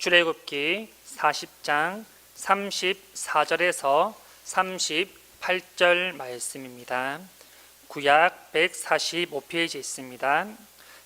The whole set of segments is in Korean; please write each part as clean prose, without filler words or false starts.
출애굽기 40장 34절에서 38절 말씀입니다. 구약 145페이지에 있습니다.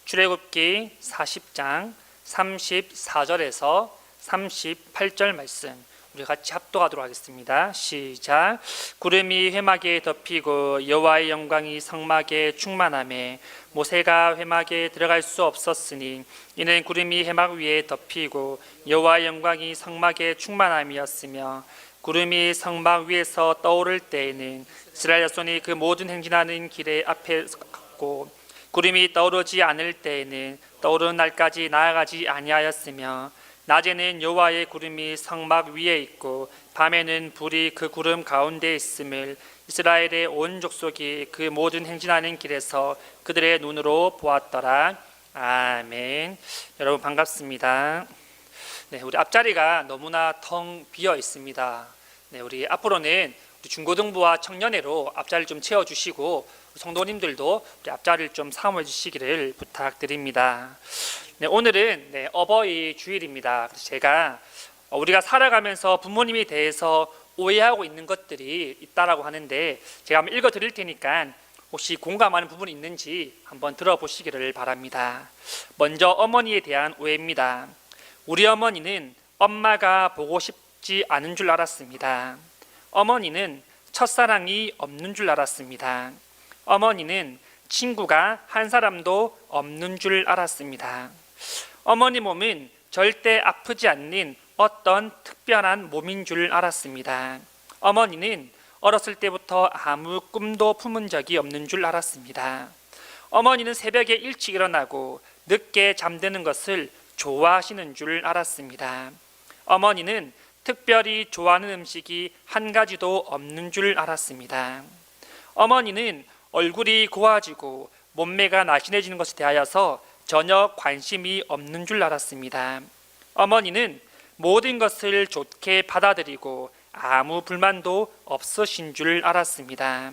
출애굽기 40장 34절에서 38절 말씀 우리 같이 합독하도록 하겠습니다. 시작. 구름이 회막에 덮이고 여호와의 영광이 성막에 충만하매 모세가 회막에 들어갈 수 없었으니 이는 구름이 회막 위에 덮이고 여호와의 영광이 성막에 충만함이었으며 구름이 성막 위에서 떠오를 때에는 이스라엘 자손이 그 모든 행진하는 길에 앞에 갔고 구름이 떠오르지 않을 때에는 떠오르는 날까지 나아가지 아니하였으며 낮에는 여호와의 구름이 성막 위에 있고 밤에는 불이 그 구름 가운데 있음을 이스라엘의 온 족속이 그 모든 행진하는 길에서 그들의 눈으로 보았더라. 아멘. 여러분 반갑습니다. 네, 우리 앞자리가 너무나 텅 비어 있습니다. 네, 우리 앞으로는 우리 중고등부와 청년회로 앞자리를 좀 채워주시고 성도님들도 우리 앞자리를 좀 사모해 주시기를 부탁드립니다. 네, 오늘은 어버이 주일입니다. 그래서 제가 우리가 살아가면서 부모님에 대해서 오해하고 있는 것들이 있다라고 하는데 제가 한번 읽어 드릴 테니까 혹시 공감하는 부분이 있는지 한번 들어보시기를 바랍니다. 먼저 어머니에 대한 오해입니다. 우리 어머니는 엄마가 보고 싶지 않은 줄 알았습니다. 어머니는 첫사랑이 없는 줄 알았습니다. 어머니는 친구가 한 사람도 없는 줄 알았습니다. 어머니 몸은 절대 아프지 않는 어떤 특별한 몸인 줄 알았습니다. 어머니는 어렸을 때부터 아무 꿈도 품은 적이 없는 줄 알았습니다. 어머니는 새벽에 일찍 일어나고 늦게 잠드는 것을 좋아하시는 줄 알았습니다. 어머니는 특별히 좋아하는 음식이 한 가지도 없는 줄 알았습니다. 어머니는 얼굴이 고와지고 몸매가 날씬해지는 것에 대하여서 전혀 관심이 없는 줄 알았습니다. 어머니는 모든 것을 좋게 받아들이고 아무 불만도 없으신 줄 알았습니다.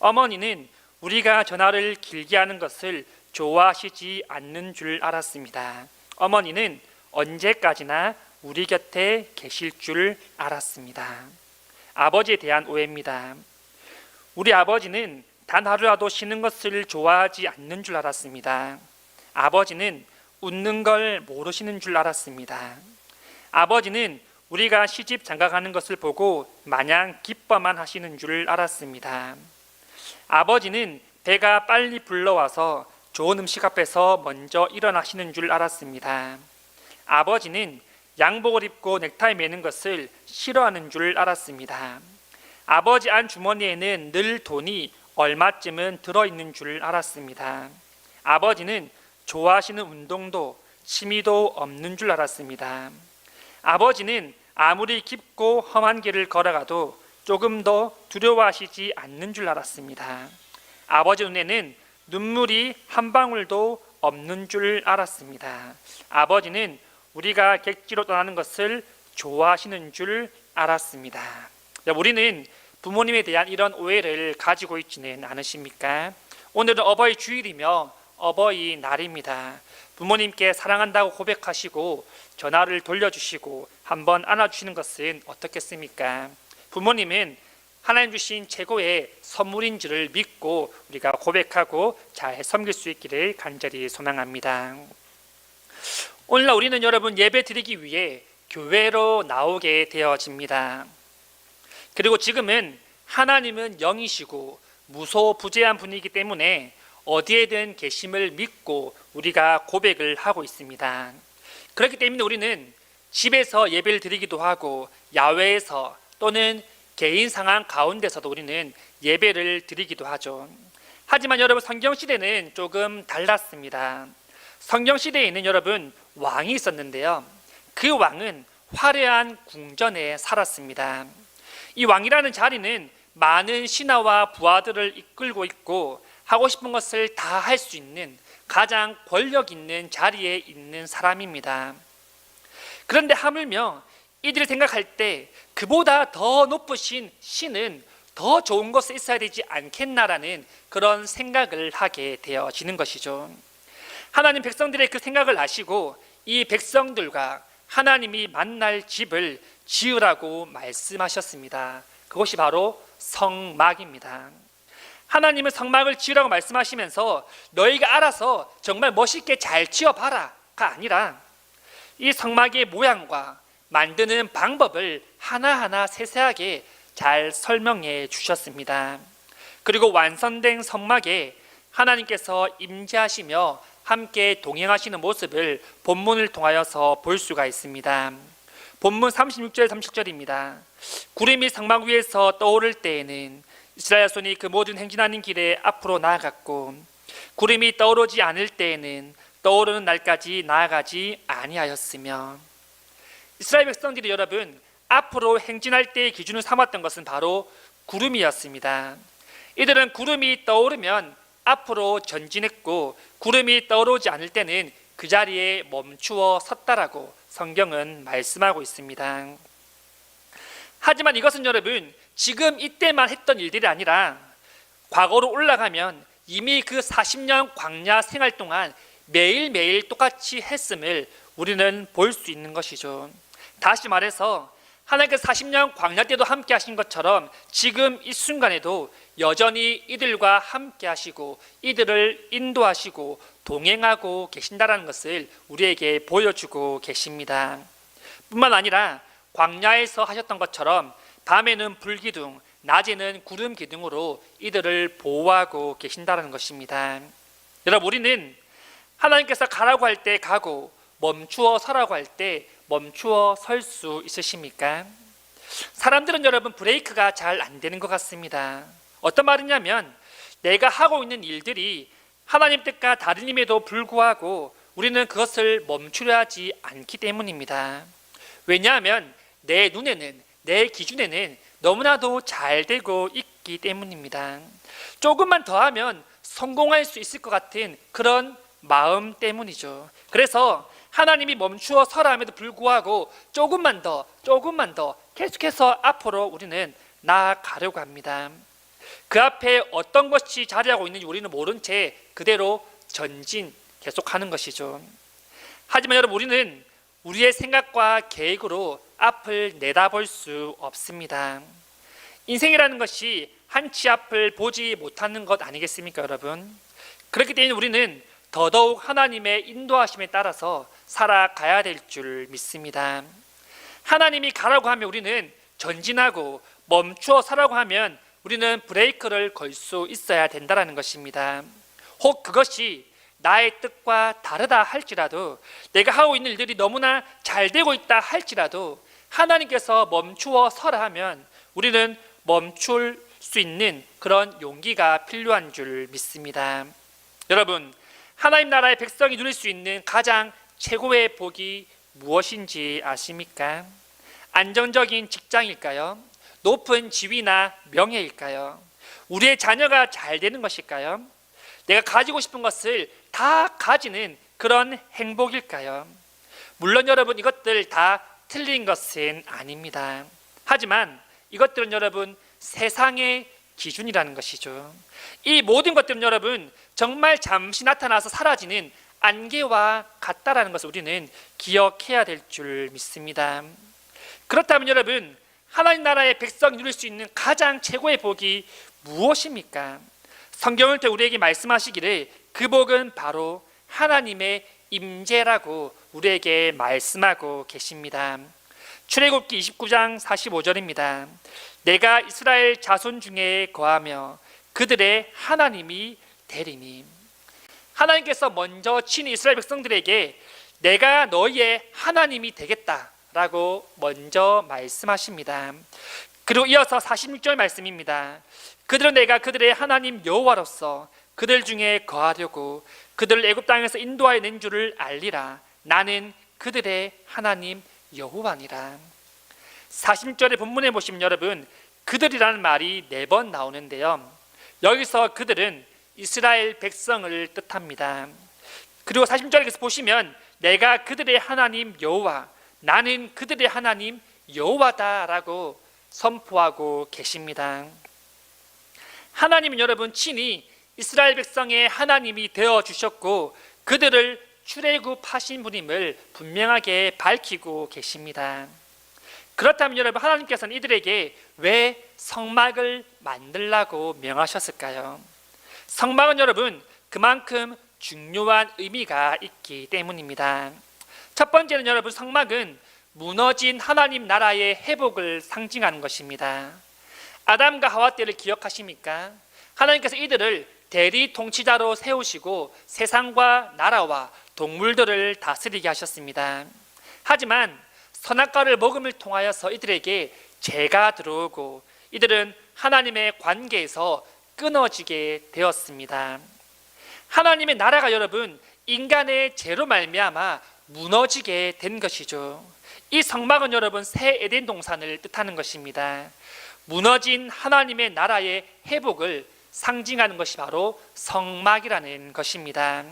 어머니는 우리가 전화를 길게 하는 것을 좋아하시지 않는 줄 알았습니다. 어머니는 언제까지나 우리 곁에 계실 줄 알았습니다. 아버지에 대한 오해입니다. 우리 아버지는 단 하루라도 쉬는 것을 좋아하지 않는 줄 알았습니다. 아버지는 웃는 걸 모르시는 줄 알았습니다. 아버지는 우리가 시집 장가가는 것을 보고 마냥 기뻐만 하시는 줄 알았습니다. 아버지는 배가 빨리 불러와서 좋은 음식 앞에서 먼저 일어나시는 줄 알았습니다. 아버지는 양복을 입고 넥타이 매는 것을 싫어하는 줄 알았습니다. 아버지 안 주머니에는 늘 돈이 얼마쯤은 들어있는 줄 알았습니다. 아버지는 좋아하시는 운동도 취미도 없는 줄 알았습니다. 아버지는 아무리 깊고 험한 길을 걸어가도 조금 더 두려워하시지 않는 줄 알았습니다. 아버지 눈에는 눈물이 한 방울도 없는 줄 알았습니다. 아버지는 우리가 객지로 떠나는 것을 좋아하시는 줄 알았습니다. 우리는 부모님에 대한 이런 오해를 가지고 있지는 않으십니까? 오늘은 어버이 주일이며 어버이 날입니다. 부모님께 사랑한다고 고백하시고 전화를 돌려주시고 한번 안아주시는 것은 어떻겠습니까? 부모님은 하나님 주신 최고의 선물인 줄을 믿고 우리가 고백하고 잘 섬길 수 있기를 간절히 소망합니다. 오늘날 우리는 여러분 예배 드리기 위해 교회로 나오게 되어집니다. 그리고 지금은 하나님은 영이시고 무소부재한 분이기 때문에 어디에든 계심을 믿고 우리가 고백을 하고 있습니다. 그렇기 때문에 우리는 집에서 예배를 드리기도 하고 야외에서 또는 개인 상황 가운데서도 우리는 예배를 드리기도 하죠. 하지만 여러분 성경시대는 조금 달랐습니다. 성경시대에는 여러분 왕이 있었는데요. 그 왕은 화려한 궁전에 살았습니다. 이 왕이라는 자리는 많은 신하와 부하들을 이끌고 있고 하고 싶은 것을 다 할 수 있는 가장 권력 있는 자리에 있는 사람입니다. 그런데 하물며 이들이 생각할 때 그보다 더 높으신 신은 더 좋은 것이 있어야 되지 않겠나라는 그런 생각을 하게 되어지는 것이죠. 하나님 백성들의 그 생각을 아시고 이 백성들과 하나님이 만날 집을 지으라고 말씀하셨습니다. 그것이 바로 성막입니다. 하나님은 성막을 지으라고 말씀하시면서 너희가 알아서 정말 멋있게 잘 지어봐라가 아니라 이 성막의 모양과 만드는 방법을 하나하나 세세하게 잘 설명해 주셨습니다. 그리고 완성된 성막에 하나님께서 임재하시며 함께 동행하시는 모습을 본문을 통하여서 볼 수가 있습니다. 본문 36절 37절입니다. 구름이 성막 위에서 떠오를 때에는 이스라엘 자손이 그 모든 행진하는 길에 앞으로 나아갔고 구름이 떠오르지 않을 때에는 떠오르는 날까지 나아가지 아니하였으며, 이스라엘 백성들이 여러분 앞으로 행진할 때의 기준을 삼았던 것은 바로 구름이었습니다. 이들은 구름이 떠오르면 앞으로 전진했고 구름이 떠오르지 않을 때는 그 자리에 멈추어 섰다라고 성경은 말씀하고 있습니다. 하지만 이것은 여러분 지금 이때만 했던 일들이 아니라 과거로 올라가면 이미 그 40년 광야 생활 동안 매일매일 똑같이 했음을 우리는 볼 수 있는 것이죠. 다시 말해서 하나님께서 40년 광야 때도 함께 하신 것처럼 지금 이 순간에도 여전히 이들과 함께 하시고 이들을 인도하시고 동행하고 계신다는 것을 우리에게 보여주고 계십니다. 뿐만 아니라 광야에서 하셨던 것처럼 밤에는 불기둥, 낮에는 구름 기둥으로 이들을 보호하고 계신다는 것입니다. 여러분, 우리는 하나님께서 가라고 할 때 가고 멈추어 서라고 할 때 멈추어 설 수 있으십니까? 사람들은 여러분 브레이크가 잘 안 되는 것 같습니다. 어떤 말이냐면 내가 하고 있는 일들이 하나님 뜻과 다름임에도 불구하고 우리는 그것을 멈추려 하지 않기 때문입니다. 왜냐하면 내 눈에는, 내 기준에는 너무나도 잘 되고 있기 때문입니다. 조금만 더 하면 성공할 수 있을 것 같은 그런 마음 때문이죠. 그래서 하나님이 멈추어 서라 함에도 불구하고 조금만 더 계속해서 앞으로 우리는 나아가려고 합니다. 그 앞에 어떤 것이 자리하고 있는지 우리는 모른 채 그대로 전진 계속하는 것이죠. 하지만 여러분, 우리는 우리의 생각과 계획으로 앞을 내다볼 수 없습니다. 인생이라는 것이 한치 앞을 보지 못하는 것 아니겠습니까, 여러분? 그렇기 때문에 우리는 더더욱 하나님의 인도하심에 따라서 살아가야 될 줄 믿습니다. 하나님이 가라고 하면 우리는 전진하고 멈추어 서라고 하면 우리는 브레이크를 걸 수 있어야 된다는 것입니다. 혹 그것이 나의 뜻과 다르다 할지라도, 내가 하고 있는 일들이 너무나 잘 되고 있다 할지라도 하나님께서 멈추어 서라 하면 우리는 멈출 수 있는 그런 용기가 필요한 줄 믿습니다. 여러분, 하나님 나라의 백성이 누릴 수 있는 가장 최고의 복이 무엇인지 아십니까? 안정적인 직장일까요? 높은 지위나 명예일까요? 우리의 자녀가 잘 되는 것일까요? 내가 가지고 싶은 것을 다 가지는 그런 행복일까요? 물론 여러분, 이것들 다 틀린 것은 아닙니다. 하지만 이것들은 여러분 세상의 기준이라는 것이죠. 이 모든 것들은 여러분 정말 잠시 나타나서 사라지는 안개와 같다라는 것을 우리는 기억해야 될 줄 믿습니다. 그렇다면 여러분, 하나님 나라의 백성이 누릴 수 있는 가장 최고의 복이 무엇입니까? 성경을 통해 우리에게 말씀하시기를 그 복은 바로 하나님의 임재라고 우리에게 말씀하고 계십니다. 출애굽기 29장 45절입니다. 내가 이스라엘 자손 중에 거하며 그들의 하나님이 되리니. 하나님께서 먼저 친히 이스라엘 백성들에게 내가 너희의 하나님이 되겠다라고 먼저 말씀하십니다. 그리고 이어서 46절 말씀입니다. 그들은 내가 그들의 하나님 여호와로서 그들 중에 거하려고 그들을 애굽 땅에서 인도하여 낸 줄을 알리라. 나는 그들의 하나님 여호와니라. 46절의 본문에 보시면 여러분 그들이라는 말이 4번 나오는데요, 여기서 그들은 이스라엘 백성을 뜻합니다. 그리고 46절에서 보시면 내가 그들의 하나님 여호와, 나는 그들의 하나님 여호와다라고 선포하고 계십니다. 하나님은 여러분 친히 이스라엘 백성의 하나님이 되어 주셨고 그들을 출애굽하신 분임을 분명하게 밝히고 계십니다. 그렇다면 여러분, 하나님께서는 이들에게 왜 성막을 만들라고 명하셨을까요? 성막은 여러분 그만큼 중요한 의미가 있기 때문입니다. 첫 번째는 여러분, 성막은 무너진 하나님 나라의 회복을 상징하는 것입니다. 아담과 하와 때를 기억하십니까? 하나님께서 이들을 대리 통치자로 세우시고 세상과 나라와 동물들을 다스리게 하셨습니다. 하지만 선악과를 먹음을 통하여서 이들에게 죄가 들어오고 이들은 하나님의 관계에서 끊어지게 되었습니다. 하나님의 나라가 여러분 인간의 죄로 말미암아 무너지게 된 것이죠. 이 성막은 여러분 새 에덴 동산을 뜻하는 것입니다. 무너진 하나님의 나라의 회복을 상징하는 것이 바로 성막이라는 것입니다.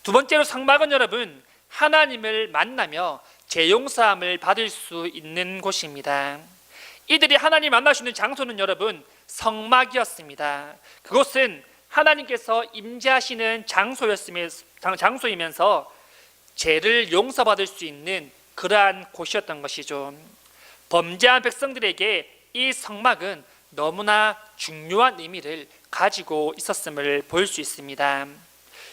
두 번째로, 성막은 여러분 하나님을 만나며 죄 용서함을 받을 수 있는 곳입니다. 이들이 하나님 만날 수 있는 장소는 여러분 성막이었습니다. 그곳은 하나님께서 임재하시는 장소이면서 죄를 용서받을 수 있는 그러한 곳이었던 것이죠. 범죄한 백성들에게 이 성막은 너무나 중요한 의미를 가지고 있었음을 볼 수 있습니다.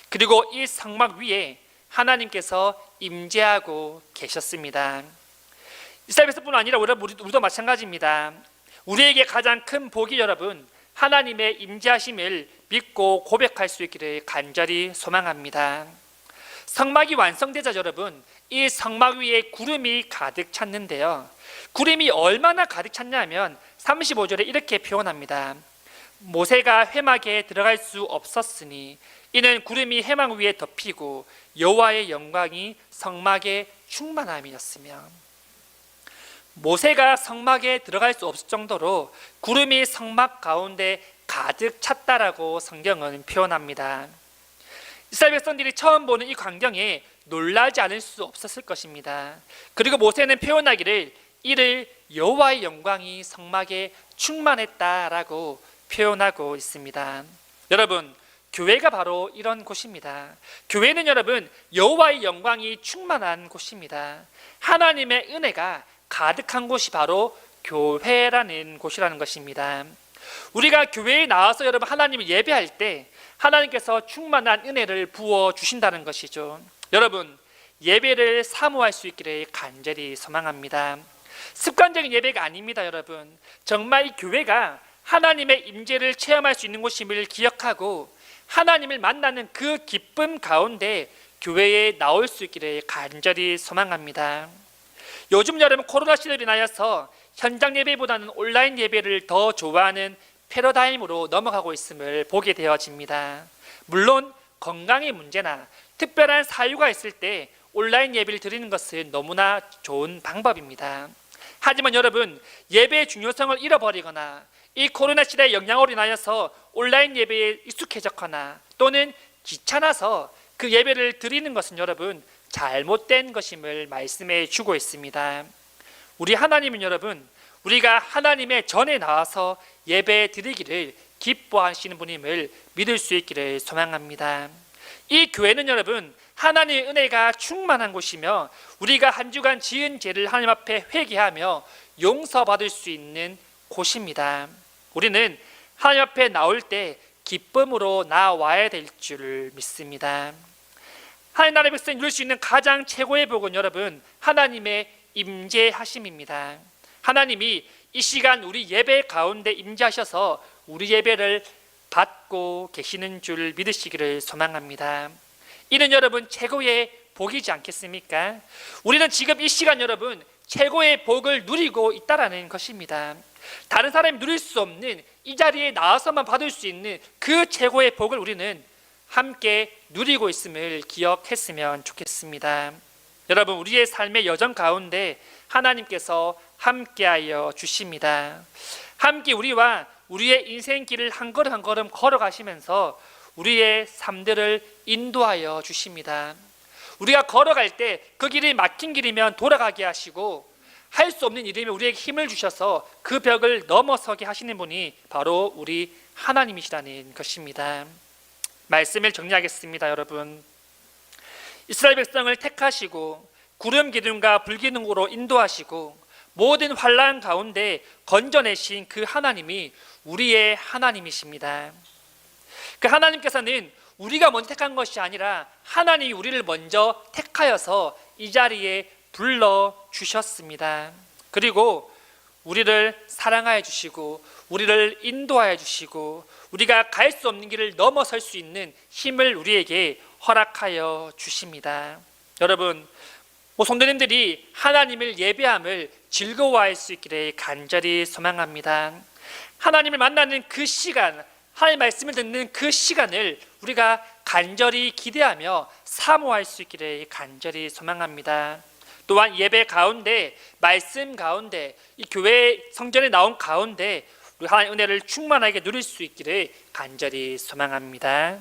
그리고 이 성막 위에 하나님께서 임재하고 계셨습니다. 이스라엘 백성뿐 아니라 우리도 마찬가지입니다. 우리에게 가장 큰 복이 여러분 하나님의 임재하심을 믿고 고백할 수 있기를 간절히 소망합니다. 성막이 완성되자 여러분 이 성막 위에 구름이 가득 찼는데요, 구름이 얼마나 가득 찼냐면 35절에 이렇게 표현합니다. 모세가 회막에 들어갈 수 없었으니 이는 구름이 회막 위에 덮이고 여호와의 영광이 성막에 충만함이었으며, 모세가 성막에 들어갈 수 없을 정도로 구름이 성막 가운데 가득 찼다라고 성경은 표현합니다. 이스라엘 백성들이 처음 보는 이 광경에 놀라지 않을 수 없었을 것입니다. 그리고 모세는 표현하기를 이를 여호와의 영광이 성막에 충만했다라고 표현하고 있습니다. 여러분, 교회가 바로 이런 곳입니다. 교회는 여러분 여호와의 영광이 충만한 곳입니다. 하나님의 은혜가 가득한 곳이 바로 교회라는 곳이라는 것입니다. 우리가 교회에 나와서 여러분 하나님을 예배할 때 하나님께서 충만한 은혜를 부어 주신다는 것이죠. 여러분, 예배를 사모할 수 있기를 간절히 소망합니다. 습관적인 예배가 아닙니다. 여러분, 정말 이 교회가 하나님의 임재를 체험할 수 있는 곳임을 기억하고 하나님을 만나는 그 기쁨 가운데 교회에 나올 수 있기를 간절히 소망합니다. 요즘 여러분 코로나 시대로 인하여서 현장 예배보다는 온라인 예배를 더 좋아하는 패러다임으로 넘어가고 있음을 보게 되어집니다. 물론 건강의 문제나 특별한 사유가 있을 때 온라인 예배를 드리는 것은 너무나 좋은 방법입니다. 하지만 여러분, 예배의 중요성을 잃어버리거나 이 코로나 시대의 영향으로 인하여서 온라인 예배에 익숙해졌거나 또는 귀찮아서 그 예배를 드리는 것은 여러분 잘못된 것임을 말씀해 주고 있습니다. 우리 하나님은 여러분 우리가 하나님의 전에 나와서 예배 드리기를 기뻐하시는 분임을 믿을 수 있기를 소망합니다. 이 교회는 여러분 하나님의 은혜가 충만한 곳이며 우리가 한 주간 지은 죄를 하나님 앞에 회개하며 용서받을 수 있는 곳입니다. 우리는 하나님 앞에 나올 때 기쁨으로 나와야 될 줄 믿습니다. 하나님 나라의 백성이 누릴 수 있는 가장 최고의 복은 여러분 하나님의 임재하심입니다. 하나님이 이 시간 우리 예배 가운데 임재하셔서 우리 예배를 받고 계시는 줄 믿으시기를 소망합니다. 이는 여러분 최고의 복이지 않겠습니까? 우리는 지금 이 시간 여러분 최고의 복을 누리고 있다라는 것입니다. 다른 사람이 누릴 수 없는 이 자리에 나와서만 받을 수 있는 그 최고의 복을 우리는 함께 누리고 있음을 기억했으면 좋겠습니다. 여러분, 우리의 삶의 여정 가운데 하나님께서 함께하여 주십니다. 함께 우리와 우리의 인생길을 한 걸음 한 걸음 걸어가시면서 우리의 삶들을 인도하여 주십니다. 우리가 걸어갈 때 그 길이 막힌 길이면 돌아가게 하시고 할 수 없는 일이면 우리에게 힘을 주셔서 그 벽을 넘어서게 하시는 분이 바로 우리 하나님이시라는 것입니다. 말씀을 정리하겠습니다. 여러분, 이스라엘 백성을 택하시고 구름 기둥과 불기둥으로 인도하시고 모든 환난 가운데 건져내신 그 하나님이 우리의 하나님이십니다. 그 하나님께서는 우리가 먼저 택한 것이 아니라 하나님이 우리를 먼저 택하여서 이 자리에 불러주셨습니다. 그리고 우리를 사랑하여 주시고 우리를 인도하여 주시고 우리가 갈 수 없는 길을 넘어설 수 있는 힘을 우리에게 허락하여 주십니다. 여러분, 성도님들이 하나님을 예배함을 즐거워할 수 있기를 간절히 소망합니다. 하나님을 만나는 그 시간, 하나님의 말씀을 듣는 그 시간을 우리가 간절히 기대하며 사모할 수 있기를 간절히 소망합니다. 또한 예배 가운데, 말씀 가운데, 이 교회 성전에 나온 가운데 우리 하나님의 은혜를 충만하게 누릴 수 있기를 간절히 소망합니다.